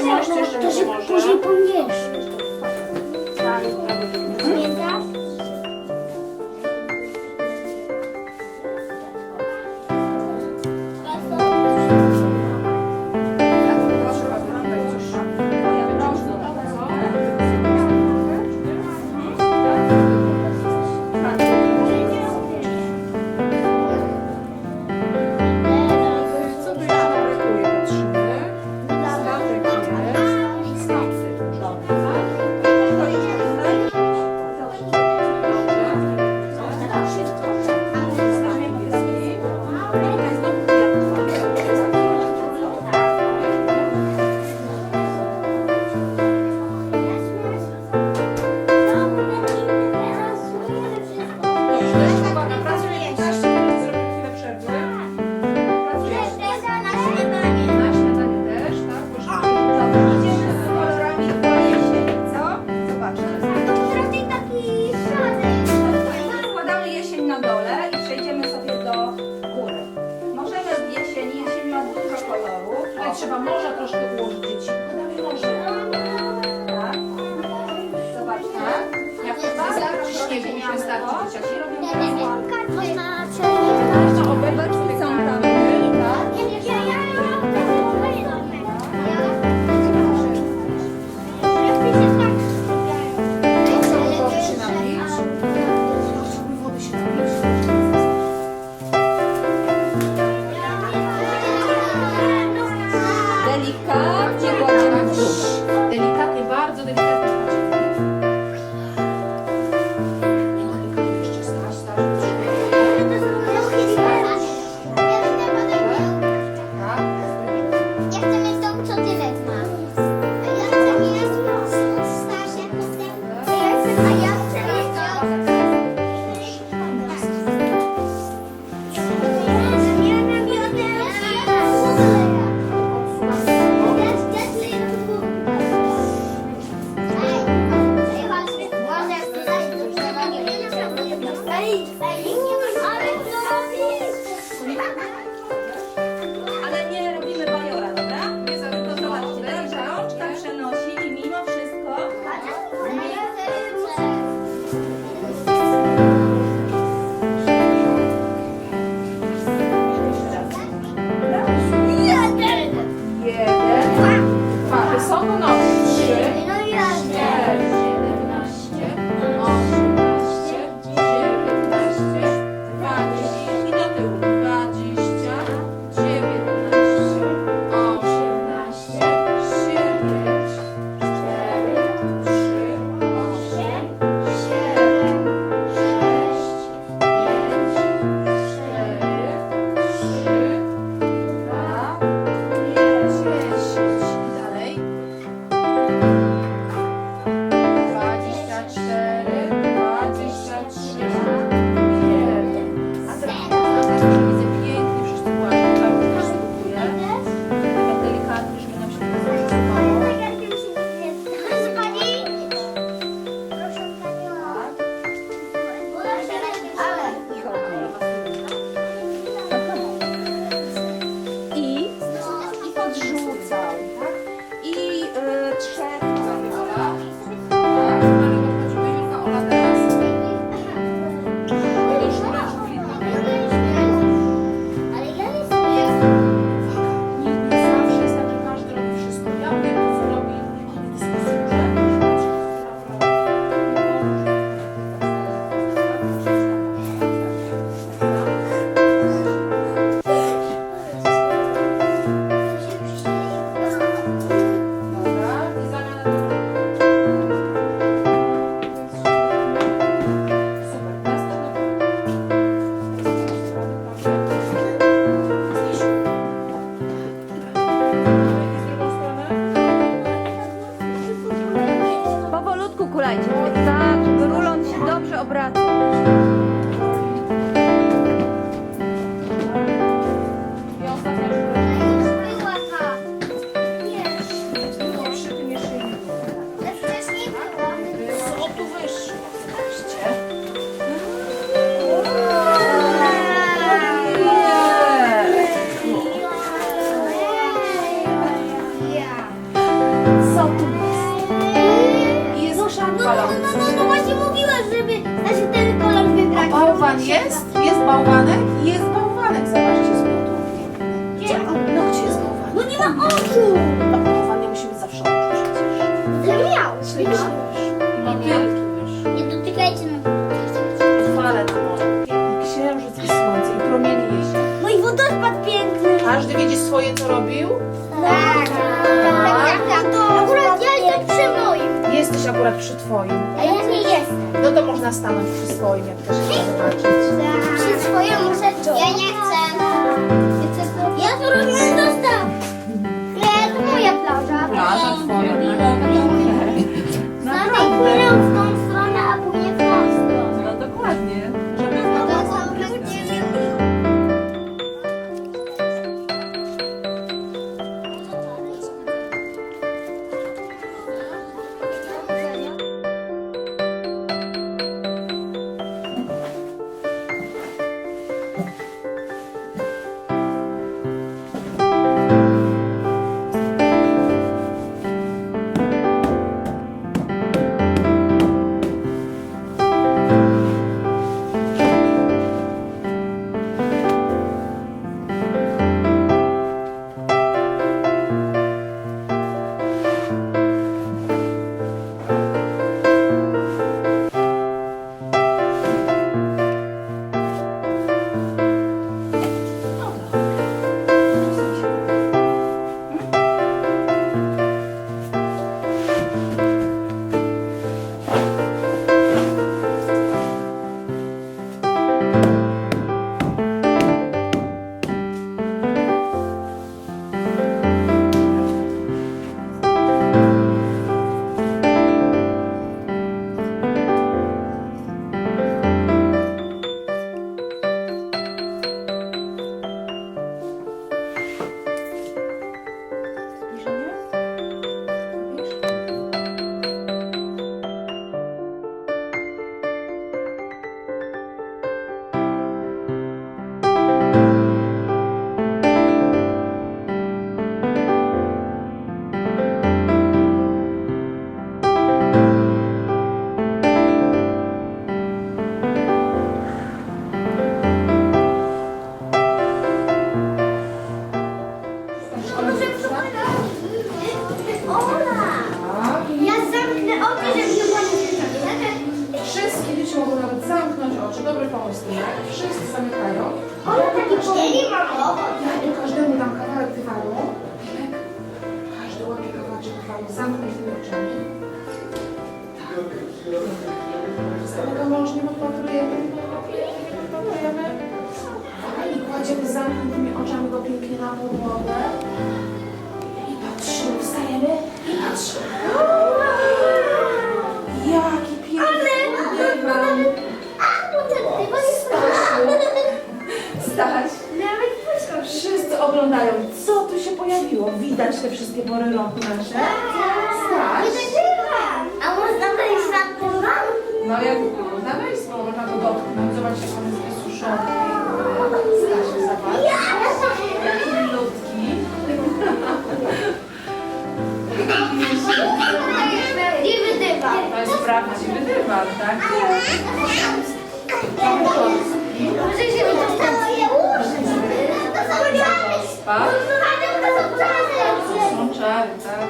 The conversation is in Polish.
Trzymasz, czy jeszcze nie może? Później pomniejszy. Trzeba może troszkę ułożyć dzieci. Może. Tak. Zobacz, tak? Jak to śniegu wystarczy dzieciaki robią teraz. Można obejrzeć są tam. Tak? Delikatnie kładziemy w dół. Delikatnie, bardzo delikatnie kładziemy. Jeszcze staż. Ja chcę mieć tą, co tyle ma. A ja chcę mieć starsze, a ja chcę mieć Ale nie robimy bajora, dobra? To zobaczcie, ta rączka przenosi i mimo wszystko Jeden. Dwa. Wysoko nogi. 3, 4, 11, 18, 19, 20 i do tyłu. 20. bałwan jest? Jest bałwanek i jest bałwanek. Zobaczcie, z butów. Gdzie? No gdzie jest bałwan? No nie ma oczu! No bałwan nie musi być zawsze oczu przecież. Ale miał. Śliczny mysz. I wielki mysz. Nie dotykajcie na Fale to może. I księżyc i słońce i promienie jeździ. No i wodospad piękny. Każdy widzi swoje, co robił? Tak. Akurat ja jestem przy moim. Jesteś akurat przy twoim. A ja nie jestem. No to można stanąć przy swoim, jak też chcesz zobaczyć. Przy swoim muszę. Ja nie chcę. Ja tu robię dostaw. Nie, to moja plaża. Plaża twoja, Znaczy płynę w tą stronę, a później w tą stronę. No dokładnie. Żeby No to są ludzie. Ja zamknę oczy, żeby to było. Wszystkie dzieci mogą nawet zamknąć oczy. Dobry pomysł, nie? Wszyscy zamykają. Ona taki cztery mam Ja tu każdemu dam kawałek dywaru. Każdy łapie kawałek dywaru. Zamknij tymi oczami. Zamykam oczy, nie podpatrujemy. I kładziemy zamkniętymi oczami go pięknie na podłogę. I patrzymy, wstajemy i patrzymy. Jaki piękny dywan. Stać. Wszyscy oglądają, co tu się pojawiło. Widać te wszystkie pory roku nasze. Stać. A można wejść na dywan? No jak można wejść, bo można go dotknąć. Zobacz, jak on jest wysuszony. Stasiu, zobacz. Jaki milutki. Prawdziwy dywan. To jest prawdziwy dywan, tak? Mamy szorstki. Może się mi to stało. To są czary. Spa. To są czary. To są czary, tak?